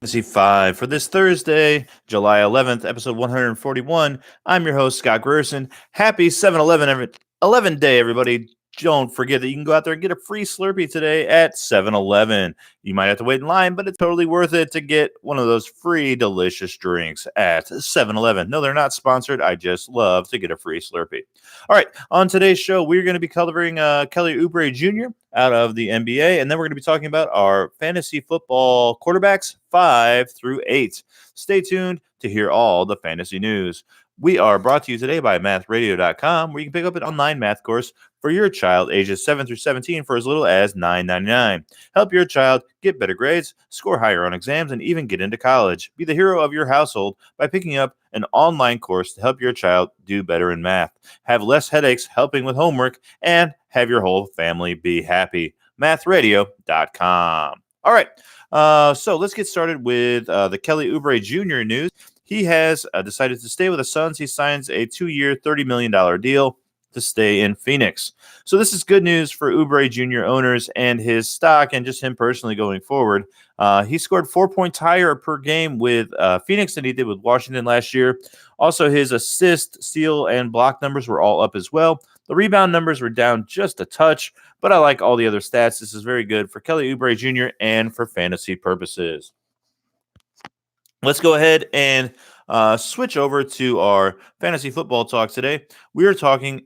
Fantasy 5 for this Thursday, July 11th, episode 141. I'm your host, Scott Grierson. Happy 7-Eleven day, everybody. Don't forget that you can go out there and get a free Slurpee today at 7-Eleven. You might have to wait in line, but it's totally worth it to get one of those free delicious drinks at 7-Eleven. No, they're not sponsored. I just love to get a free Slurpee. All right, on today's show, we're going to be covering Kelly Oubre Jr. out of the NBA, and then we're going to be talking about our fantasy football quarterbacks 5 through 8. Stay tuned to hear all the fantasy news. We are brought to you today by mathradio.com, where you can pick up an online math course for your child ages 7 through 17 for as little as $9.99. Help your child get better grades, score higher on exams, and even get into college. Be the hero of your household by picking up an online course to help your child do better in math. Have less headaches helping with homework, and have your whole family be happy. mathradio.com. All right, so let's get started with the Kelly Oubre Jr. news. He has decided to stay with the Suns. He signs a 2-year, $30 million deal to stay in Phoenix. So this is good news for Oubre Jr. owners and his stock and just him personally going forward. He scored 4 points higher per game with Phoenix than he did with Washington last year. Also, his assist, steal, and block numbers were all up as well. The rebound numbers were down just a touch, but I like all the other stats. This is very good for Kelly Oubre Jr. and for fantasy purposes. Let's go ahead and switch over to our fantasy football talk today. We are talking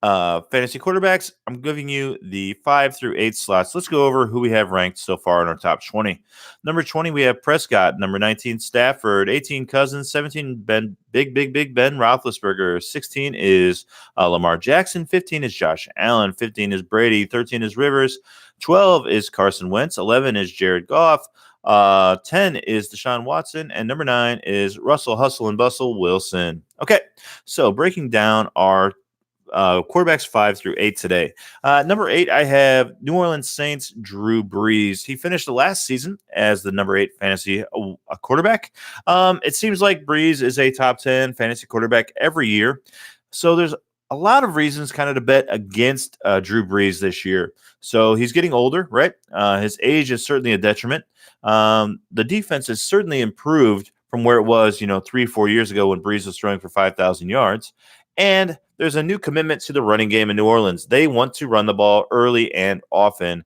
fantasy quarterbacks. I'm giving you the 5 through 8 slots. Let's go over who we have ranked so far in our top 20. Number 20, we have Prescott. Number 19, Stafford. 18, Cousins. 17, Big Ben Roethlisberger. 16 is Lamar Jackson. 15 is Josh Allen. 15 is Brady. 13 is Rivers. 12 is Carson Wentz. 11 is Jared Goff. 10 is Deshaun Watson, and number 9 is Russell Hustle and Bustle Wilson. Okay, so breaking down our quarterbacks 5 through 8 today. Number 8, I have New Orleans Saints Drew Brees. He finished the last season as the number 8 fantasy quarterback. It seems like Brees is a top 10 fantasy quarterback every year. So there's a lot of reasons kind of to bet against Drew Brees this year. So he's getting older, right? His age is certainly a detriment. The defense has certainly improved from where it was, 3-4 years ago when Brees was throwing for 5,000 yards. And there's a new commitment to the running game in New Orleans. They want to run the ball early and often,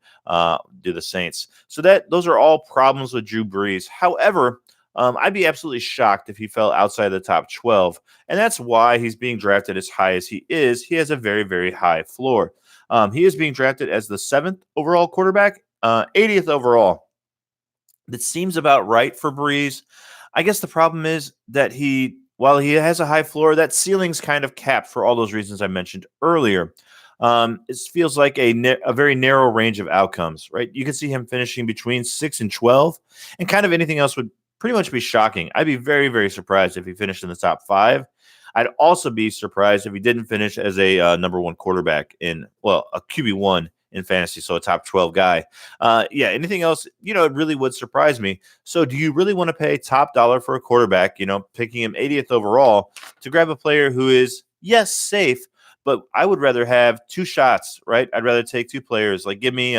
do the Saints. So those are all problems with Drew Brees. However, I'd be absolutely shocked if he fell outside the top 12. And that's why he's being drafted as high as he is. He has a very, very high floor. He is being drafted as the 7th overall quarterback, 80th overall. That seems about right for Brees. I guess the problem is that while he has a high floor, that ceiling's kind of capped for all those reasons I mentioned earlier. It feels like a very narrow range of outcomes, right? You can see him finishing between 6 and 12, and kind of anything else would pretty much be shocking. I'd be very, very surprised if he finished in the top 5. I'd also be surprised if he didn't finish as a number 1 quarterback a QB1 in fantasy, so a top 12 guy. Anything else, it really would surprise me. So do you really want to pay top dollar for a quarterback, picking him 80th overall to grab a player who is, yes, safe, but I would rather have 2 shots, right? I'd rather take 2 players. Like give me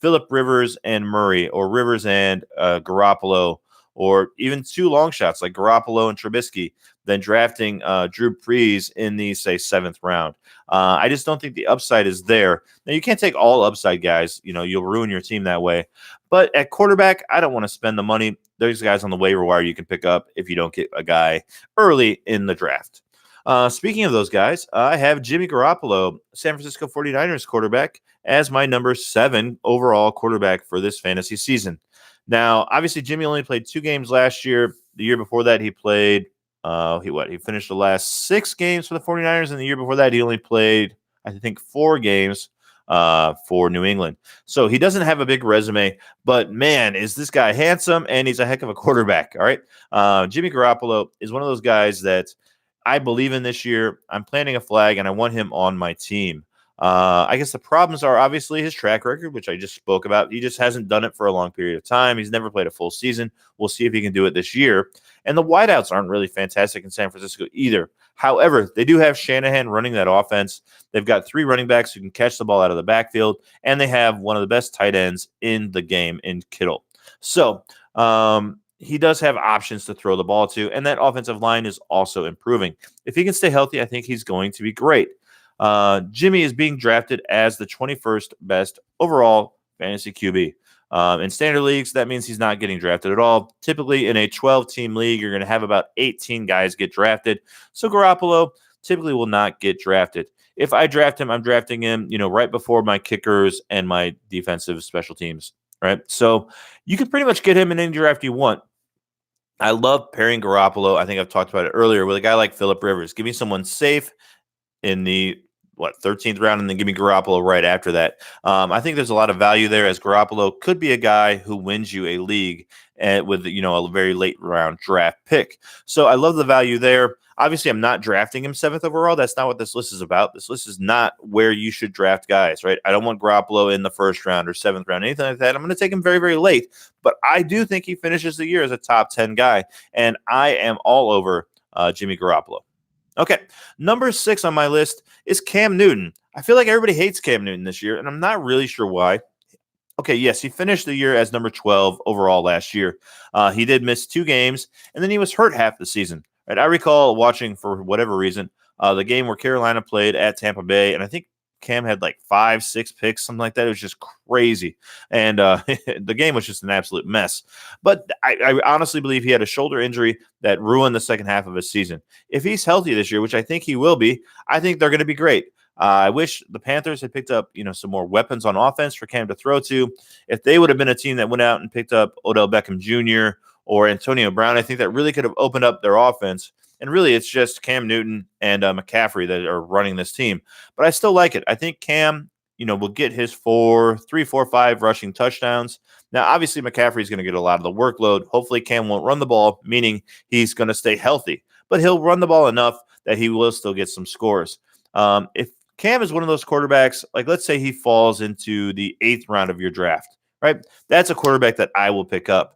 Phillip Rivers and Murray, or Rivers and Garoppolo, or even 2 long shots like Garoppolo and Trubisky, than drafting Drew Brees in the, say, 7th round. I just don't think the upside is there. Now, you can't take all upside guys. You'll ruin your team that way. But at quarterback, I don't want to spend the money. There's guys on the waiver wire you can pick up if you don't get a guy early in the draft. Speaking of those guys, I have Jimmy Garoppolo, San Francisco 49ers quarterback, as my number 7 overall quarterback for this fantasy season. Now, obviously, Jimmy only played 2 games last year. The year before that, he played he finished the last 6 games for the 49ers, and the year before that, he only played, I think, 4 games for New England. So he doesn't have a big resume, but man, is this guy handsome, and he's a heck of a quarterback. All right. Jimmy Garoppolo is one of those guys that I believe in this year. I'm planting a flag, and I want him on my team. I guess the problems are obviously his track record, which I just spoke about. He just hasn't done it for a long period of time. He's never played a full season. We'll see if he can do it this year. And the wideouts aren't really fantastic in San Francisco either. However, they do have Shanahan running that offense. They've got 3 running backs who can catch the ball out of the backfield, and they have one of the best tight ends in the game in Kittle. So he does have options to throw the ball to, and that offensive line is also improving. If he can stay healthy, I think he's going to be great. Jimmy is being drafted as the 21st best overall fantasy QB. In standard leagues, that means he's not getting drafted at all. Typically, in a 12-team league, you're going to have about 18 guys get drafted. So Garoppolo typically will not get drafted. If I draft him, I'm drafting him, right before my kickers and my defensive special teams, right? So you can pretty much get him in any draft you want. I love pairing Garoppolo. I think I've talked about it earlier with a guy like Phillip Rivers. Give me someone safe in the 13th round, and then give me Garoppolo right after that. I think there's a lot of value there, as Garoppolo could be a guy who wins you a league with a very late round draft pick. So I love the value there. Obviously, I'm not drafting him 7th overall. That's not what this list is about. This list is not where you should draft guys, right? I don't want Garoppolo in the 1st round or 7th round, anything like that. I'm going to take him very, very late. But I do think he finishes the year as a top 10 guy, and I am all over Jimmy Garoppolo. Okay, number 6 on my list is Cam Newton. I feel like everybody hates Cam Newton this year, and I'm not really sure why. Okay, yes, he finished the year as number 12 overall last year. He did miss 2 games, and then he was hurt half the season. Right? I recall watching, for whatever reason, the game where Carolina played at Tampa Bay, and I think Cam had like 5-6 picks, something like that. It was just crazy. And the game was just an absolute mess. But I honestly believe he had a shoulder injury that ruined the second half of his season. If he's healthy this year, which I think he will be, I think they're going to be great. I wish the Panthers had picked up, some more weapons on offense for Cam to throw to. If they would have been a team that went out and picked up Odell Beckham Jr. or Antonio Brown, I think that really could have opened up their offense. And really, it's just Cam Newton and McCaffrey that are running this team. But I still like it. I think Cam, will get his 3, 4, 5 rushing touchdowns. Now, obviously, McCaffrey is going to get a lot of the workload. Hopefully, Cam won't run the ball, meaning he's going to stay healthy. But he'll run the ball enough that he will still get some scores. If Cam is one of those quarterbacks, like let's say he falls into the 8th round of your draft, right? That's a quarterback that I will pick up.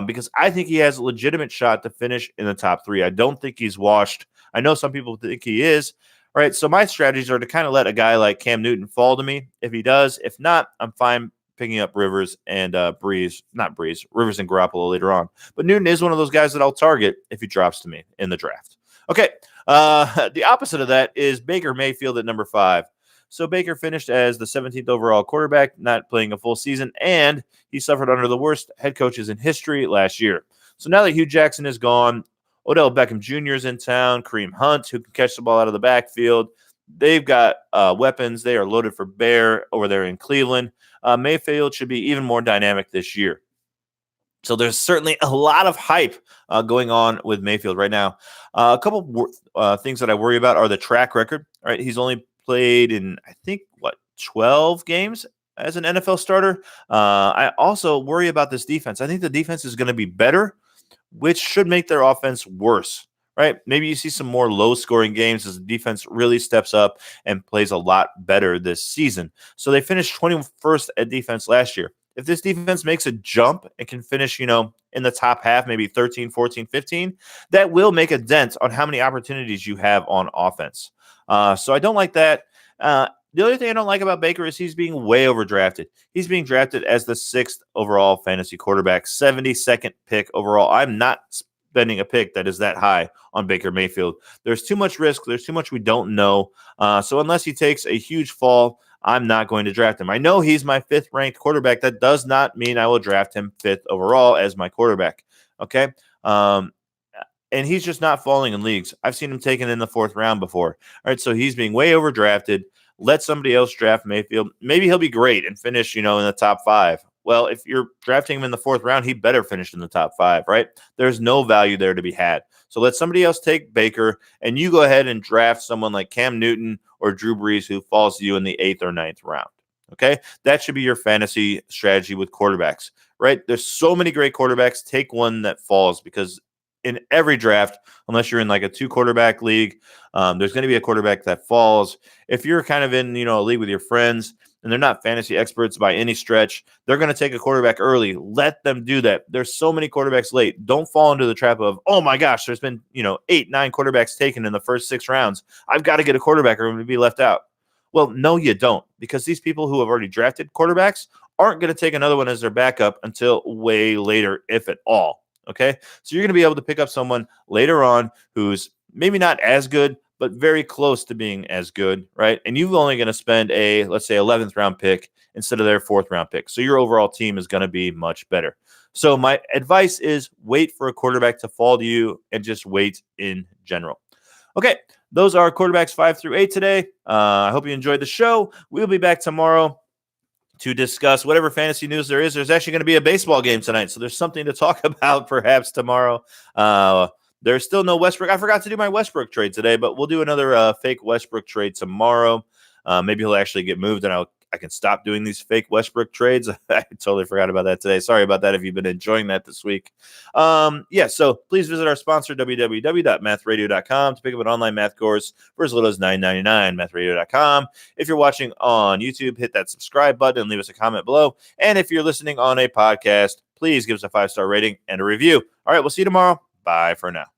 Because I think he has a legitimate shot to finish in the top 3. I don't think he's washed. I know some people think he is, right? So my strategies are to kind of let a guy like Cam Newton fall to me if he does. If not, I'm fine picking up Rivers and Rivers and Garoppolo later on. But Newton is one of those guys that I'll target if he drops to me in the draft. Okay, the opposite of that is Baker Mayfield at number 5. So Baker finished as the 17th overall quarterback, not playing a full season, and he suffered under the worst head coaches in history last year. So now that Hugh Jackson is gone, Odell Beckham Jr. is in town, Kareem Hunt, who can catch the ball out of the backfield. They've got weapons. They are loaded for bear over there in Cleveland. Mayfield should be even more dynamic this year. So there's certainly a lot of hype going on with Mayfield right now. A couple things that I worry about are the track record. Right, he's only played in, I think, 12 games as an NFL starter. I also worry about this defense. I think the defense is going to be better, which should make their offense worse, right? Maybe you see some more low-scoring games as the defense really steps up and plays a lot better this season. So they finished 21st at defense last year. If this defense makes a jump and can finish, in the top half, maybe 13, 14, 15, that will make a dent on how many opportunities you have on offense. So I don't like that. The other thing I don't like about Baker is he's being way overdrafted. He's being drafted as the 6th overall fantasy quarterback, 72nd pick overall. I'm not spending a pick that is that high on Baker Mayfield. There's too much risk. There's too much we don't know. So unless he takes a huge fall, I'm not going to draft him. I know he's my 5th ranked quarterback. That does not mean I will draft him 5th overall as my quarterback. Okay. And he's just not falling in leagues. I've seen him taken in the 4th round before. All right, so he's being way overdrafted. Let somebody else draft Mayfield. Maybe he'll be great and finish, in the top 5. Well, if you're drafting him in the 4th round, he better finish in the top 5, right? There's no value there to be had. So let somebody else take Baker, and you go ahead and draft someone like Cam Newton or Drew Brees who falls to you in the 8th or 9th round. Okay, that should be your fantasy strategy with quarterbacks, right? There's so many great quarterbacks. Take one that falls, because in every draft, unless you're in like a 2-quarterback league, there's going to be a quarterback that falls. If you're kind of in, a league with your friends and they're not fantasy experts by any stretch, they're going to take a quarterback early. Let them do that. There's so many quarterbacks late. Don't fall into the trap of, oh my gosh, there's been, 8, 9 quarterbacks taken in the first 6 rounds. I've got to get a quarterback or I'm going to be left out. Well, no, you don't, because these people who have already drafted quarterbacks aren't going to take another one as their backup until way later, if at all. Okay. So you're going to be able to pick up someone later on who's maybe not as good, but very close to being as good, right? And you're only going to spend let's say, 11th round pick instead of their 4th round pick. So your overall team is going to be much better. So my advice is wait for a quarterback to fall to you and just wait in general. Okay. Those are quarterbacks 5 through 8 today. I hope you enjoyed the show. We'll be back tomorrow to discuss whatever fantasy news there is. There's actually going to be a baseball game tonight, so there's something to talk about perhaps tomorrow. There's still no Westbrook. I forgot to do my Westbrook trade today, but we'll do another fake Westbrook trade tomorrow. Maybe he'll actually get moved, and I can stop doing these fake Westbrook trades. I totally forgot about that today. Sorry about that if you've been enjoying that this week. So please visit our sponsor, www.mathradio.com, to pick up an online math course for as little as $9.99, mathradio.com. If you're watching on YouTube, hit that subscribe button and leave us a comment below. And if you're listening on a podcast, please give us a 5-star rating and a review. All right, we'll see you tomorrow. Bye for now.